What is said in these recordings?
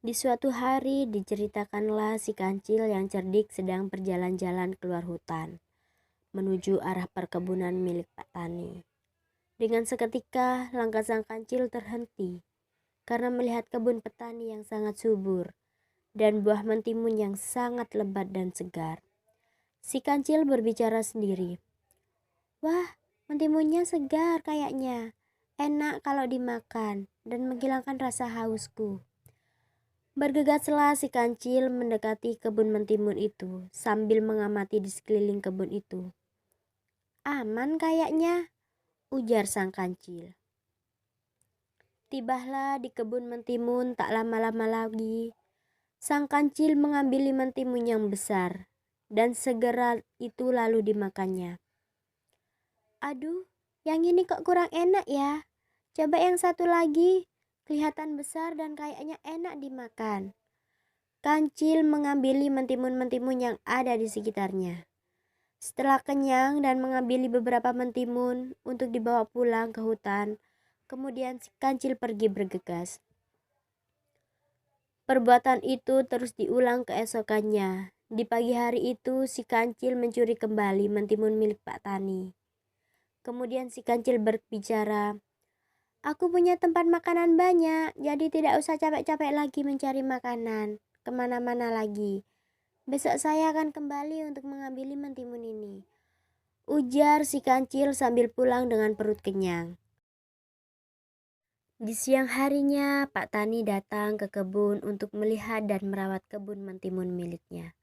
Di suatu hari diceritakanlah si kancil yang cerdik sedang berjalan-jalan keluar hutan, menuju arah perkebunan milik Pak Tani. Dengan seketika langkah sang kancil terhenti, karena melihat kebun petani yang sangat subur, dan buah mentimun yang sangat lebat dan segar. Si kancil berbicara sendiri, "Wah, mentimunnya segar kayaknya. Enak kalau dimakan, dan menghilangkan rasa hausku." Bergegaslah si kancil mendekati kebun mentimun itu sambil mengamati di sekeliling kebun itu. "Aman kayaknya," ujar sang kancil. Tibahlah di kebun mentimun tak lama-lama lagi. Sang kancil mengambil mentimun yang besar dan segera itu lalu dimakannya. "Aduh, yang ini kok kurang enak ya. Coba yang satu lagi, kelihatan besar dan kayaknya enak dimakan." Kancil mengambil mentimun-mentimun yang ada di sekitarnya. Setelah kenyang dan mengambil beberapa mentimun untuk dibawa pulang ke hutan, kemudian si kancil pergi bergegas. Perbuatan itu terus diulang keesokannya. Di pagi hari itu si kancil mencuri kembali mentimun milik Pak Tani. Kemudian si kancil berbicara, "Aku punya tempat makanan banyak, jadi tidak usah capek-capek lagi mencari makanan kemana-mana lagi. Besok saya akan kembali untuk mengambil mentimun ini," ujar si kancil sambil pulang dengan perut kenyang. Di siang harinya, Pak Tani datang ke kebun untuk melihat dan merawat kebun mentimun miliknya.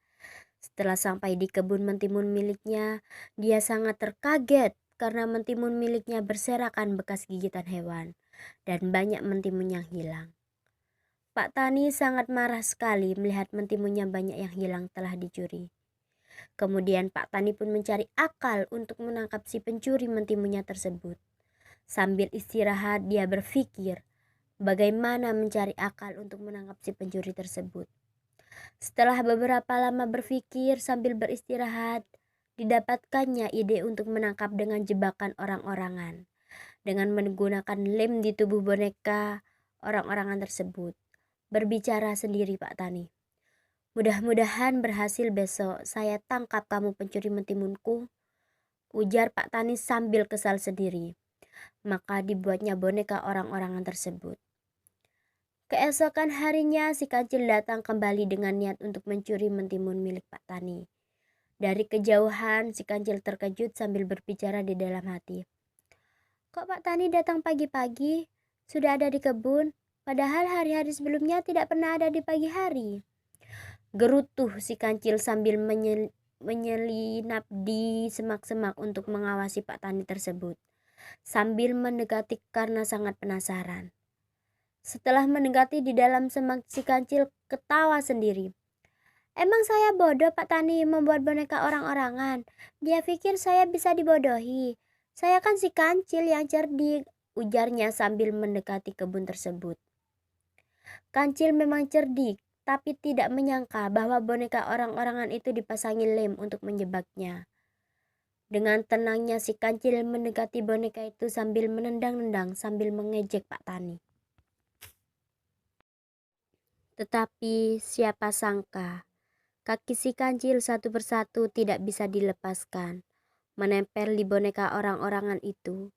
Setelah sampai di kebun mentimun miliknya, dia sangat terkaget karena mentimun miliknya berserakan bekas gigitan hewan dan banyak mentimun yang hilang. Pak Tani sangat marah sekali melihat mentimunnya banyak yang hilang telah dicuri. Kemudian Pak Tani pun mencari akal untuk menangkap si pencuri mentimunnya tersebut. Sambil istirahat dia berpikir bagaimana mencari akal untuk menangkap si pencuri tersebut. Setelah beberapa lama berpikir sambil beristirahat, didapatkannya ide untuk menangkap dengan jebakan orang-orangan. Dengan menggunakan lem di tubuh boneka orang-orangan tersebut. Berbicara sendiri Pak Tani, "Mudah-mudahan berhasil besok saya tangkap kamu pencuri mentimunku," ujar Pak Tani sambil kesal sendiri. Maka dibuatnya boneka orang-orangan tersebut. Keesokan harinya si kancil datang kembali dengan niat untuk mencuri mentimun milik Pak Tani. Dari kejauhan si kancil terkejut sambil berbicara di dalam hati, "Kok Pak Tani datang pagi-pagi? Sudah ada di kebun, padahal hari-hari sebelumnya tidak pernah ada di pagi hari." Gerutuh si kancil sambil menyelinap di semak-semak untuk mengawasi Pak Tani tersebut, sambil mendekati karena sangat penasaran. Setelah mendekati di dalam semak, si kancil ketawa sendiri. "Emang saya bodoh Pak Tani membuat boneka orang-orangan? Dia pikir saya bisa dibodohi. Saya kan si kancil yang cerdik," ujarnya sambil mendekati kebun tersebut. Kancil memang cerdik, tapi tidak menyangka bahwa boneka orang-orangan itu dipasangi lem untuk menjebaknya. Dengan tenangnya si kancil mendekati boneka itu sambil menendang-nendang sambil mengejek Pak Tani. Tetapi siapa sangka, kaki si kancil satu persatu tidak bisa dilepaskan, menempel di boneka orang-orangan itu.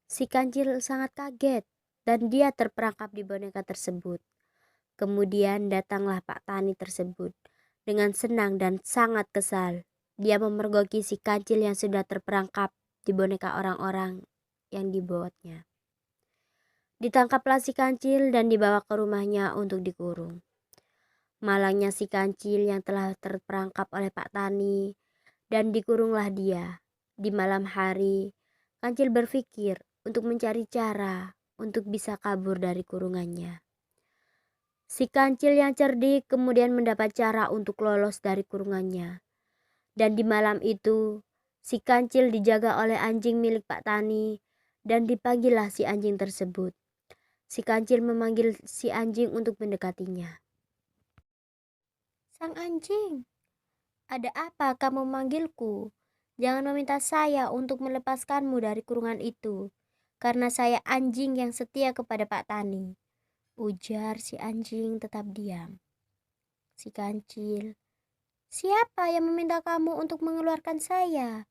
Si kancil sangat kaget dan dia terperangkap di boneka tersebut. Kemudian datanglah Pak Tani tersebut. Dengan senang dan sangat kesal, dia memergoki si kancil yang sudah terperangkap di boneka orang-orang yang dibuatnya. Ditangkaplah si kancil dan dibawa ke rumahnya untuk dikurung. Malangnya si kancil yang telah terperangkap oleh Pak Tani dan dikurunglah dia. Di malam hari, kancil berpikir untuk mencari cara untuk bisa kabur dari kurungannya. Si kancil yang cerdik kemudian mendapat cara untuk lolos dari kurungannya. Dan di malam itu, si kancil dijaga oleh anjing milik Pak Tani dan dipanggillah si anjing tersebut. Si kancil memanggil si anjing untuk mendekatinya. "Sang anjing, ada apa kamu memanggilku? Jangan meminta saya untuk melepaskanmu dari kurungan itu, karena saya anjing yang setia kepada Pak Tani," Ujar si anjing tetap diam. Si kancil, siapa yang meminta kamu untuk mengeluarkan saya?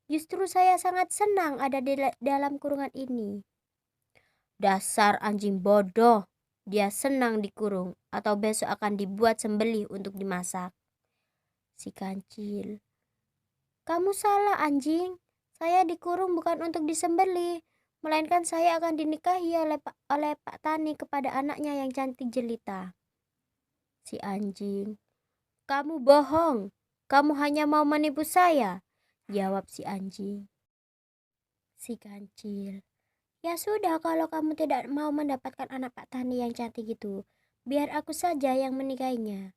Justru saya sangat senang ada di dalam kurungan ini. Dasar anjing bodoh, dia senang dikurung atau besok akan dibuat sembelih untuk dimasak. Si kancil, kamu salah anjing, saya dikurung bukan untuk disembelih, melainkan saya akan dinikahi oleh Pak Tani kepada anaknya yang cantik jelita. Si anjing, kamu bohong, kamu hanya mau menipu saya, jawab si anjing. Si kancil, ya sudah, kalau kamu tidak mau mendapatkan anak Pak Tani yang cantik itu, biar aku saja yang menikahinya.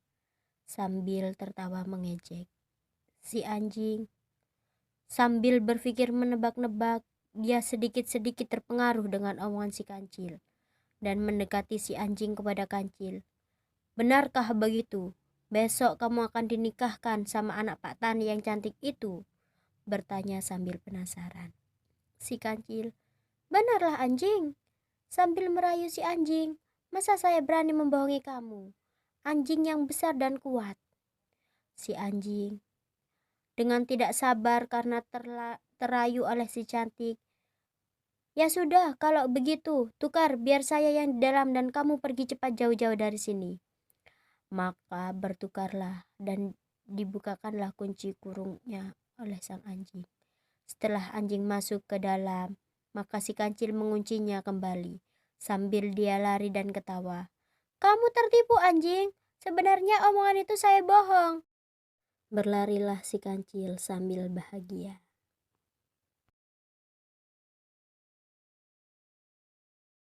Sambil tertawa mengejek. Si anjing, sambil berpikir menebak-nebak, dia sedikit-sedikit terpengaruh dengan omongan si kancil dan mendekati si anjing kepada kancil. Benarkah begitu? Besok kamu akan dinikahkan sama anak Pak Tani yang cantik itu? Bertanya sambil penasaran. Si kancil, benarlah anjing. Sambil merayu si anjing, masa saya berani membohongi kamu? Anjing yang besar dan kuat. Si anjing, dengan tidak sabar karena terayu oleh si cantik. Ya sudah, kalau begitu, tukar biar saya yang di dalam dan kamu pergi cepat jauh-jauh dari sini. Maka bertukarlah dan dibukakanlah kunci kurungnya oleh sang anjing. Setelah anjing masuk ke dalam, maka si kancil menguncinya kembali sambil dia lari dan ketawa. Kamu tertipu anjing, sebenarnya omongan itu saya bohong. Berlarilah si kancil sambil bahagia.